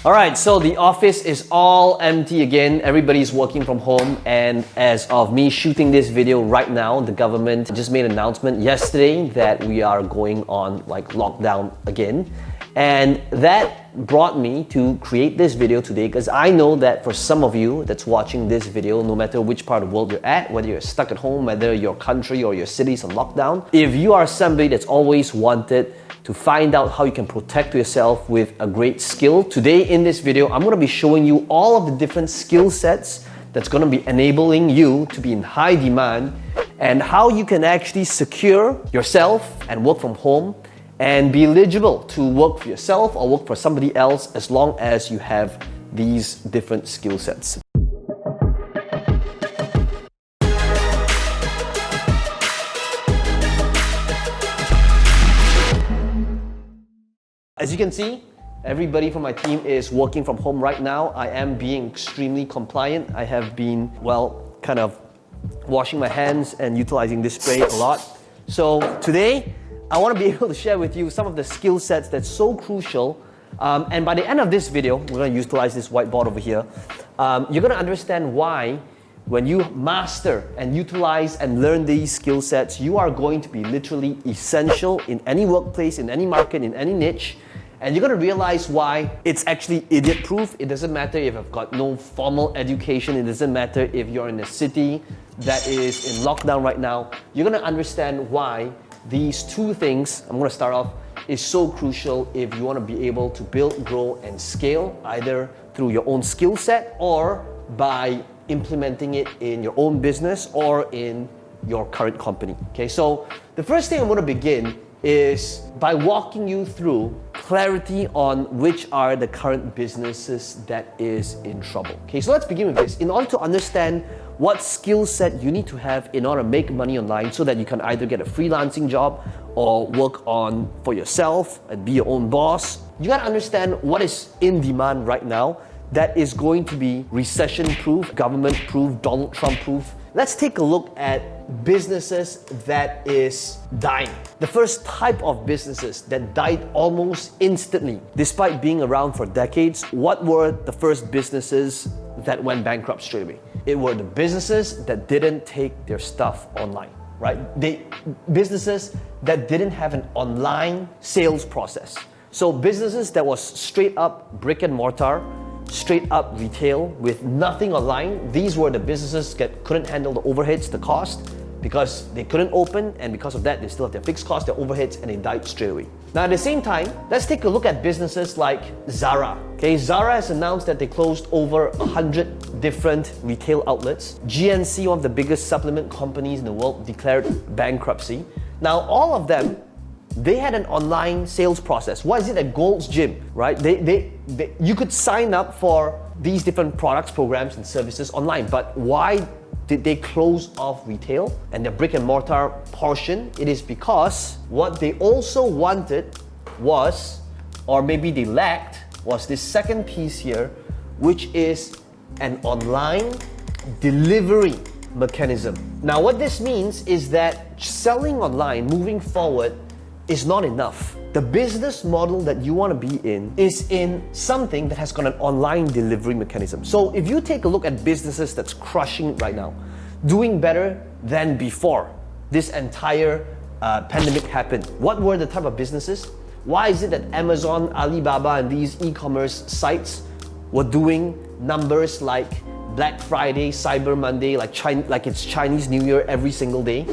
Alright, so the office is all empty again. Everybody's working from home, and as of me shooting this video right now, the government just made an announcement yesterday that we are going on like lockdown again. And that brought me to create this video today because I know that for some of you that's watching this video, no matter which part of the world you're at, whether you're stuck at home, whether your country or your city's on lockdown, if you are somebody that's always wanted to find out how you can protect yourself with a great skill, today in this video, I'm going to be showing you all of the different skill sets that's going to be enabling you to be in high demand and how you can actually secure yourself and work from home and be eligible to work for yourself or work for somebody else as long as you have these different skill sets. As you can see, everybody from my team is working from home right now. I am being extremely compliant. I have been, kind of washing my hands and utilizing this spray a lot. So today, I want to be able to share with you some of the skill sets that's so crucial. And by the end of this video, we're going to utilize this whiteboard over here. You're going to understand why when you master and utilize and learn these skill sets, you are going to be literally essential in any workplace, in any market, in any niche. And you're going to realize why it's actually idiot-proof. It doesn't matter if you've got no formal education. It doesn't matter if you're in a city that is in lockdown right now. You're going to understand why these two things, I'm going to start off, is so crucial if you want to be able to build, grow, and scale either through your own skill set or by implementing it in your own business or in your current company. Okay, so the first thing I'm going to begin is by walking you through clarity on which are the current businesses that is in trouble. Okay, so let's begin with this. In order to understand what skill set you need to have in order to make money online so that you can either get a freelancing job or work on for yourself and be your own boss, you gotta understand what is in demand right now that is going to be recession-proof, government-proof, Donald Trump-proof. Let's take a look at businesses that is dying. The first type of businesses that died almost instantly, despite being around for decades, what were the first businesses that went bankrupt straight away? It were the businesses that didn't take their stuff online, right? Businesses that didn't have an online sales process. So businesses that was straight up brick and mortar, straight up retail with nothing online, these were the businesses that couldn't handle the overheads, the cost, because they couldn't open, and because of that, they still have their fixed costs, their overheads, and they died straight away. Now at the same time, let's take a look at businesses like Zara. Okay, Zara has announced that they closed over 100 different retail outlets. GNC, one of the biggest supplement companies in the world, declared bankruptcy. Now all of them, they had an online sales process. Why is it at Gold's Gym, right? You could sign up for these different products, programs, and services online, but why did they close off retail and their brick and mortar portion? It is because what they also wanted was, or maybe they lacked, was this second piece here, which is an online delivery mechanism. Now what this means is that selling online moving forward is not enough. The business model that you want to be in is in something that has got an online delivery mechanism. So if you take a look at businesses that's crushing right now, doing better than before this entire pandemic happened, what were the type of businesses? Why is it that Amazon, Alibaba, and these e-commerce sites were doing numbers like Black Friday, Cyber Monday, like it's Chinese New Year every single day?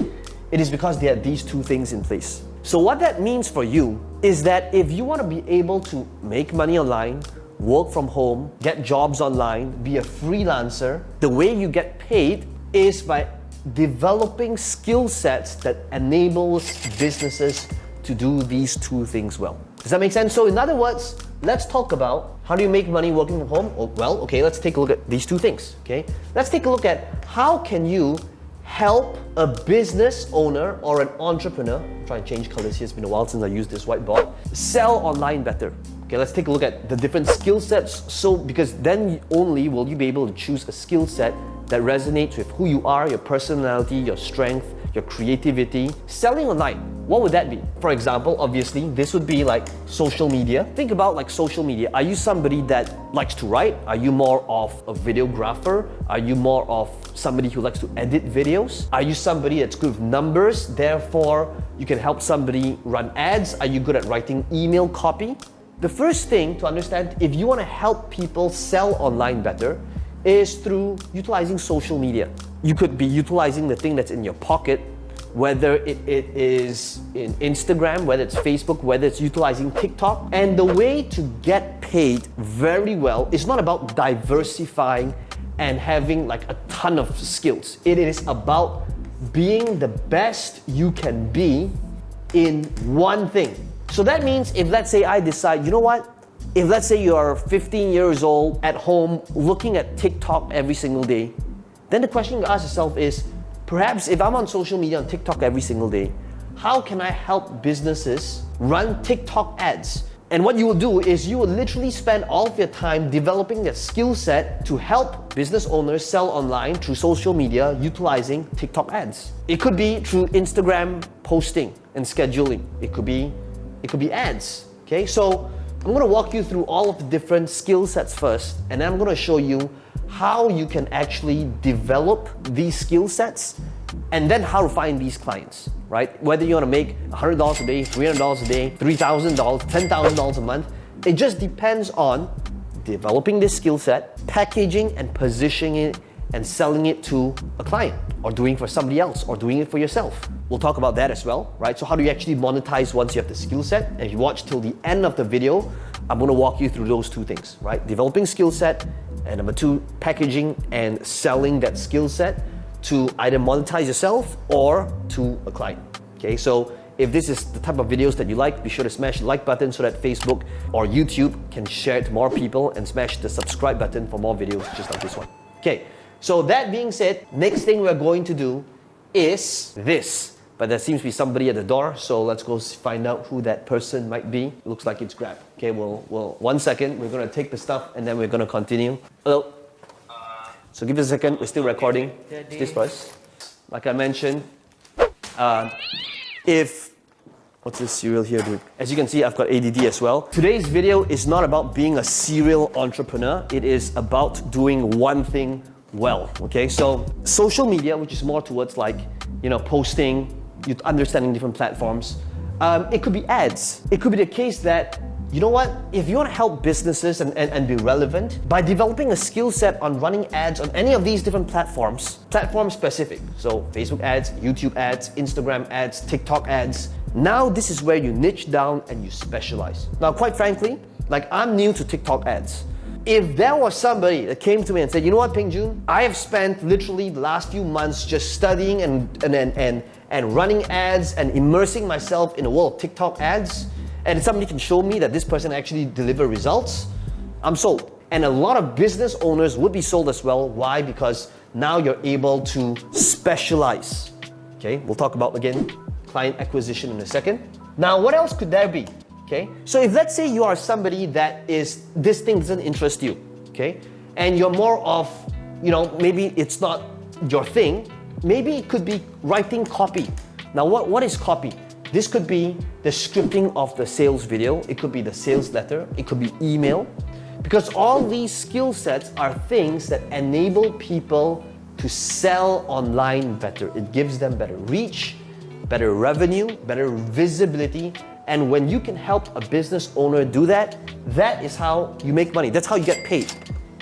It is because they had these two things in place. So what that means for you is that if you want to be able to make money online, work from home, get jobs online, be a freelancer, the way you get paid is by developing skill sets that enables businesses to do these two things well. Does that make sense? So in other words, let's talk about how do you make money working from home? Well, okay, let's take a look at these two things, okay? Let's take a look at how can you help a business owner or an entrepreneur, I'm trying to change colors here, it's been a while since I used this whiteboard, sell online better. Okay, let's take a look at the different skill sets. So, because then only will you be able to choose a skill set that resonates with who you are, your personality, your strength, your creativity, selling online. What would that be? For example, obviously, this would be like social media. Think about like social media. Are you somebody that likes to write? Are you more of a videographer? Are you more of somebody who likes to edit videos? Are you somebody that's good with numbers? Therefore, you can help somebody run ads. Are you good at writing email copy? The first thing to understand, if you want to help people sell online better, is through utilizing social media. You could be utilizing the thing that's in your pocket, whether it is in Instagram, whether it's Facebook, whether it's utilizing TikTok. And the way to get paid very well is not about diversifying and having like a ton of skills. It is about being the best you can be in one thing. So that means if, let's say, I decide, you know what? If, let's say, you're 15 years old at home looking at TikTok every single day, then the question to ask yourself is, perhaps if I'm on social media on TikTok every single day, how can I help businesses run TikTok ads? And what you will do is you will literally spend all of your time developing that skill set to help business owners sell online through social media utilizing TikTok ads. It could be through Instagram posting and scheduling. It could be ads. Okay, so I'm going to walk you through all of the different skill sets first, and then I'm going to show you how you can actually develop these skill sets and then how to find these clients, right? Whether you want to make $100 a day, $300 a day, $3,000, $10,000 a month, it just depends on developing this skill set, packaging and positioning it and selling it to a client, or doing it for somebody else, or doing it for yourself. We'll talk about that as well, right? So how do you actually monetize once you have the skill set? And if you watch till the end of the video, I'm going to walk you through those two things, right? Developing skill set, and number two, packaging and selling that skill set to either monetize yourself or to a client. Okay, so if this is the type of videos that you like, be sure to smash the like button so that Facebook or YouTube can share it to more people, and smash the subscribe button for more videos just like this one. Okay, so that being said, next thing we're going to do is this. But there seems to be somebody at the door, so let's go find out who that person might be. It looks like it's Grab. Okay, well, 1 second. We're going to take the stuff and then we're going to continue. Hello. So give us a second. We're still recording. This first. Like I mentioned, what's this cereal here doing? As you can see, I've got ADD as well. Today's video is not about being a serial entrepreneur. It is about doing one thing well. Okay, so social media, which is more towards like, posting, understanding different platforms. It could be ads. It could be the case that, you know what, if you want to help businesses and be relevant, by developing a skill set on running ads on any of these different platforms, platform specific, so Facebook ads, YouTube ads, Instagram ads, TikTok ads, now this is where you niche down and you specialize. Now, quite frankly, like I'm new to TikTok ads. If there was somebody that came to me and said, you know what, Peng Joon, I have spent literally the last few months just studying and running ads and immersing myself in the world of TikTok ads, and somebody can show me that this person actually deliver results, I'm sold. And a lot of business owners would be sold as well. Why? Because now you're able to specialize. Okay, we'll talk about, again, client acquisition in a second. Now, what else could there be? Okay, so if let's say you are somebody that this thing doesn't interest you, okay, and you're more of, maybe it's not your thing, maybe it could be writing copy. Now, what is copy? This could be the scripting of the sales video, it could be the sales letter, it could be email, because all these skill sets are things that enable people to sell online better. It gives them better reach, better revenue, better visibility. And when you can help a business owner do that, that is how you make money. That's how you get paid.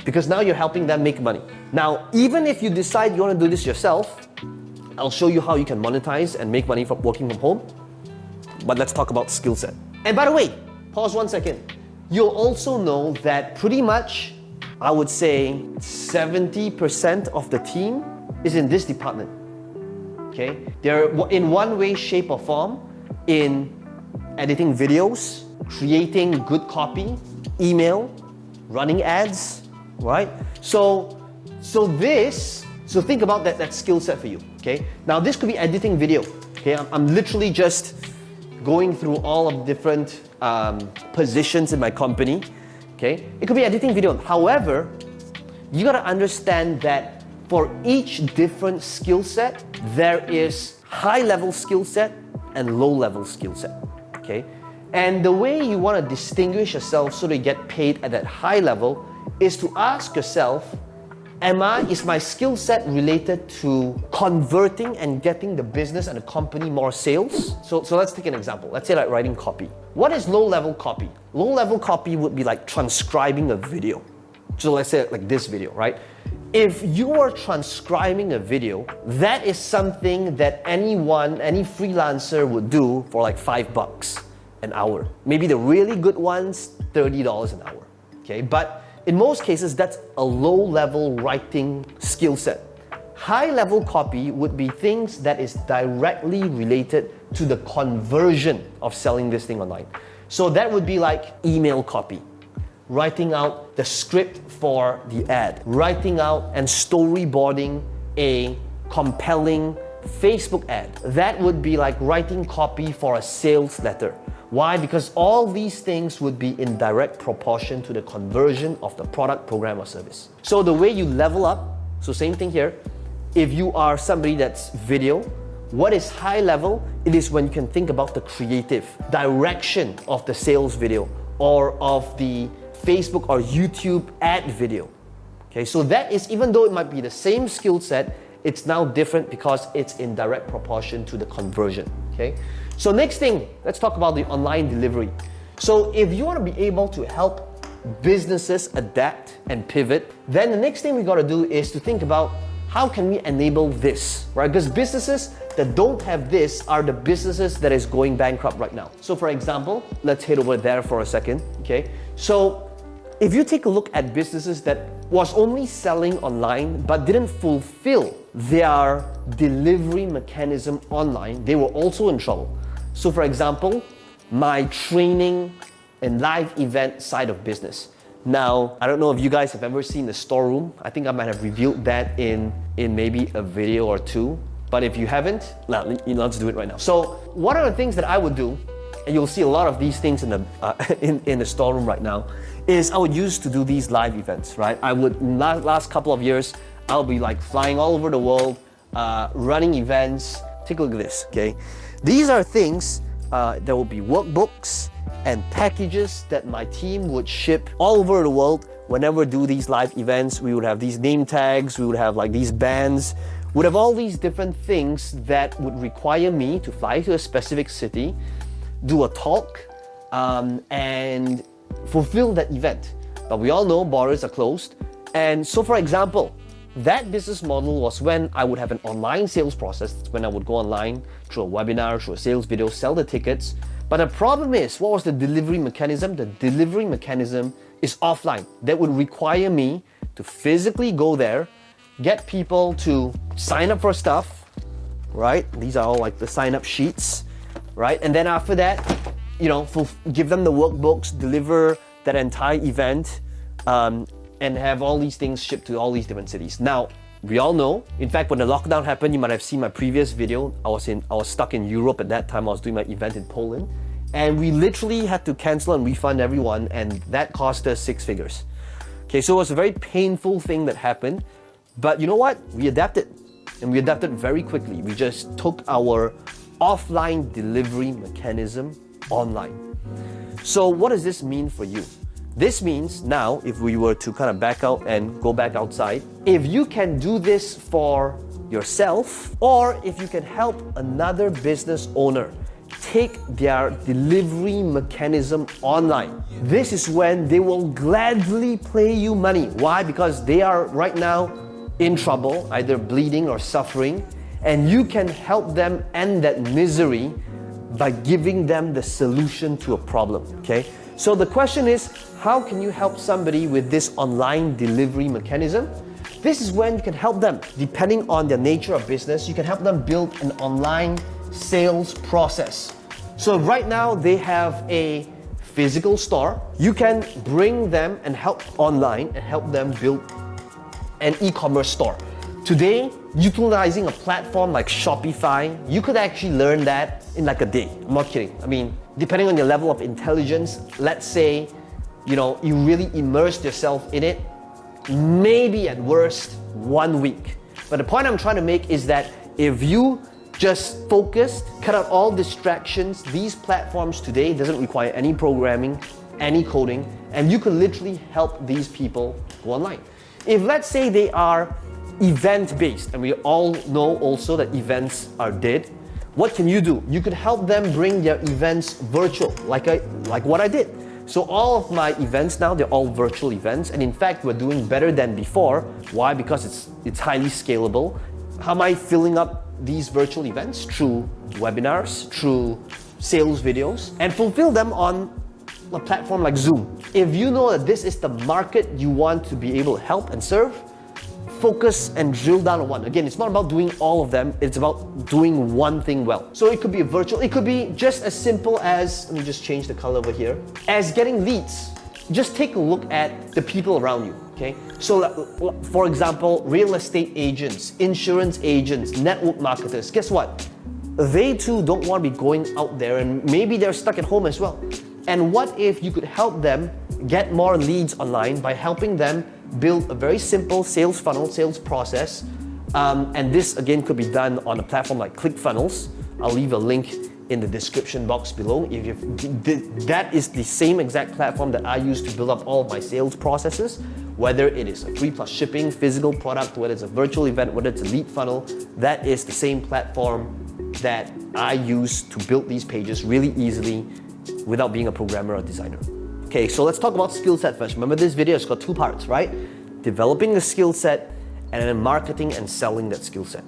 Because now you're helping them make money. Now, even if you decide you want to do this yourself, I'll show you how you can monetize and make money from working from home. But let's talk about skill set. And by the way, pause 1 second. You'll also know that pretty much, I would say 70% of the team is in this department. Okay? They're in one way, shape or form in editing videos, creating good copy, email, running ads, right? So think about that skill set for you, okay? Now this could be editing video, okay? I'm literally just going through all of different positions in my company, okay? It could be editing video. However, you gotta understand that for each different skill set, there is high-level skill set and low-level skill set, okay? And the way you want to distinguish yourself so that you get paid at that high level is to ask yourself, is my skill set related to converting and getting the business and the company more sales? So let's take an example. Let's say like writing copy. What is low-level copy? Low-level copy would be like transcribing a video. So let's say like this video, right? If you are transcribing a video, that is something that any freelancer would do for like $5 an hour. Maybe the really good ones, $30 an hour, okay? But in most cases, that's a low-level writing skill set. High-level copy would be things that is directly related to the conversion of selling this thing online. So that would be like email copy, writing out the script for the ad, writing out and storyboarding a compelling Facebook ad. That would be like writing copy for a sales letter. Why? Because all these things would be in direct proportion to the conversion of the product, program, or service. So the way you level up, so same thing here, if you are somebody that's video, what is high level? It is when you can think about the creative direction of the sales video or of the Facebook or YouTube ad video. Okay, so that is, even though it might be the same skill set, it's now different because it's in direct proportion to the conversion. Okay, so next thing, let's talk about the online delivery. So if you want to be able to help businesses adapt and pivot, then the next thing we got to do is to think about how can we enable this, right? Because businesses that don't have this are the businesses that is going bankrupt right now. So for example, let's head over there for a second, okay? So if you take a look at businesses that was only selling online but didn't fulfill their delivery mechanism online, they were also in trouble. So for example, my training and live event side of business. Now, I don't know if you guys have ever seen the storeroom. I think I might have revealed that in maybe a video or two. But if you haven't, let's do it right now. So one of the things that I would do, and you'll see a lot of these things in the storeroom right now, is I would use to do these live events, right? I would, in the last couple of years, I'll be like flying all over the world, running events. Take a look at this, okay? These are things, there will be workbooks and packages that my team would ship all over the world. Whenever we do these live events, we would have these name tags, we would have like these bands, would have all these different things that would require me to fly to a specific city, do a talk, and fulfill that event. But we all know borders are closed. And so for example, that business model was when I would have an online sales process, when I would go online through a webinar, through a sales video, sell the tickets. But the problem is, what was the delivery mechanism? The delivery mechanism is offline. That would require me to physically go there, get people to sign up for stuff, right? These are all like the sign up sheets, right? And then after that, you know, give them the workbooks, deliver that entire event, and have all these things shipped to all these different cities. Now, we all know, in fact, when the lockdown happened, you might have seen my previous video. I was stuck in Europe at that time. I was doing my event in Poland, and we literally had to cancel and refund everyone, and that cost us 6 figures. Okay, so it was a very painful thing that happened, but you know what? We adapted, and we adapted very quickly. We just took our offline delivery mechanism online. So what does this mean for you? This means now, if we were to kind of back out and go back outside, if you can do this for yourself, or if you can help another business owner take their delivery mechanism online, this is when they will gladly pay you money. Why? Because they are right now in trouble, either bleeding or suffering, and you can help them end that misery by giving them the solution to a problem, okay? So the question is, how can you help somebody with this online delivery mechanism? This is when you can help them, depending on their nature of business, you can help them build an online sales process. So right now they have a physical store. You can bring them and help online and help them build an e-commerce store. Today, utilizing a platform like Shopify, you could actually learn that in like a day. I'm not kidding. I mean, depending on your level of intelligence, let's say, you know, you really immersed yourself in it, maybe at worst 1 week. But the point I'm trying to make is that if you Just focused, cut out all distractions. These platforms today doesn't require any programming, any coding, and you can literally help these people go online. If let's say they are event-based, and we all know also that events are dead, what can you do? You could help them bring their events virtual, like what I did. So all of my events now, they're all virtual events, and in fact, we're doing better than before. Why? Because it's highly scalable. How am I filling up these virtual events? Through webinars, through sales videos, and fulfill them on a platform like Zoom. If you know that this is the market you want to be able to help and serve, focus and drill down on one. Again, it's not about doing all of them, it's about doing one thing well. So it could be a virtual, it could be just as simple as, let me just change the color over here, as getting leads. Just take a look at the people around you, okay? So for example, real estate agents, insurance agents, network marketers, guess what? They too don't want to be going out there, and maybe they're stuck at home as well. And what if you could help them get more leads online by helping them build a very simple sales funnel, sales process, and this again could be done on a platform like ClickFunnels. I'll leave a link in the description box below. That is the same exact platform that I use to build up all of my sales processes, whether it is a free plus shipping, physical product, whether it's a virtual event, whether it's a lead funnel. That is the same platform that I use to build these pages really easily without being a programmer or designer. Okay, so let's talk about skill set first. Remember, this video has got two parts, right? Developing the skill set and then marketing and selling that skill set.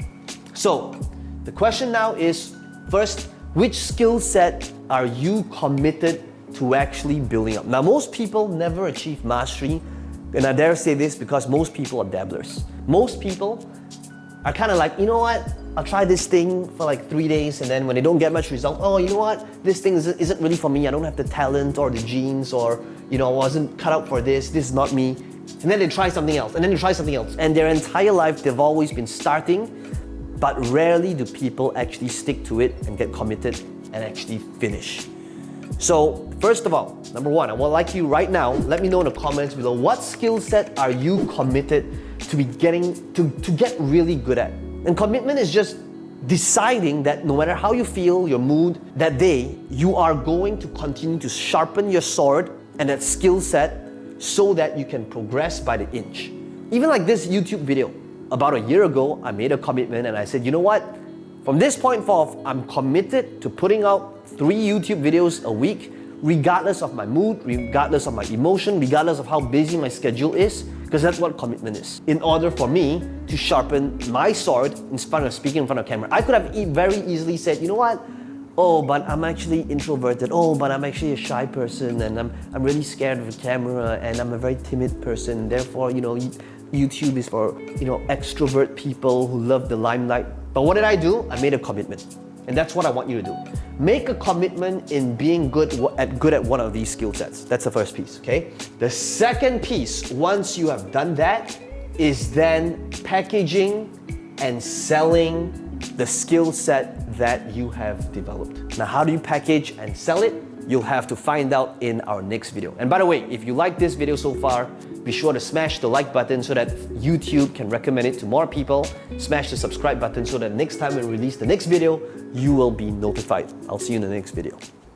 So the question now is, first, which skill set are you committed to actually building up? Now, most people never achieve mastery, and I dare say this because most people are dabblers. Most people are kind of like, you know what? I'll try this thing for like 3 days, and then when they don't get much result, oh, you know what? This thing isn't really for me. I don't have the talent or the genes, or I wasn't cut out for this. This is not me. And then they try something else, and then they try something else. And their entire life, they've always been starting, but rarely do people actually stick to it and get committed and actually finish. So first of all, number one, I would like you right now, let me know in the comments below, what skill set are you committed to be getting to get really good at? And commitment is just deciding that no matter how you feel, your mood that day, you are going to continue to sharpen your sword and that skill set so that you can progress by the inch. Even like this YouTube video, about a year ago, I made a commitment and I said, you know what? From this point forth, I'm committed to putting out 3 YouTube videos a week, regardless of my mood, regardless of my emotion, regardless of how busy my schedule is, because that's what commitment is. In order for me to sharpen my sword in front of speaking in front of camera, I could have very easily said, you know what? Oh, but I'm actually introverted. Oh, but I'm actually a shy person, and I'm really scared of the camera, and I'm a very timid person. Therefore, YouTube is for extrovert people who love the limelight. But what did I do? I made a commitment. And that's what I want you to do. Make a commitment in being good at one of these skill sets. That's the first piece, okay? The second piece, once you have done that, is then packaging and selling the skill set that you have developed. Now, how do you package and sell it? You'll have to find out in our next video. And by the way, if you like this video so far, be sure to smash the like button so that YouTube can recommend it to more people. Smash the subscribe button so that next time we release the next video, you will be notified. I'll see you in the next video.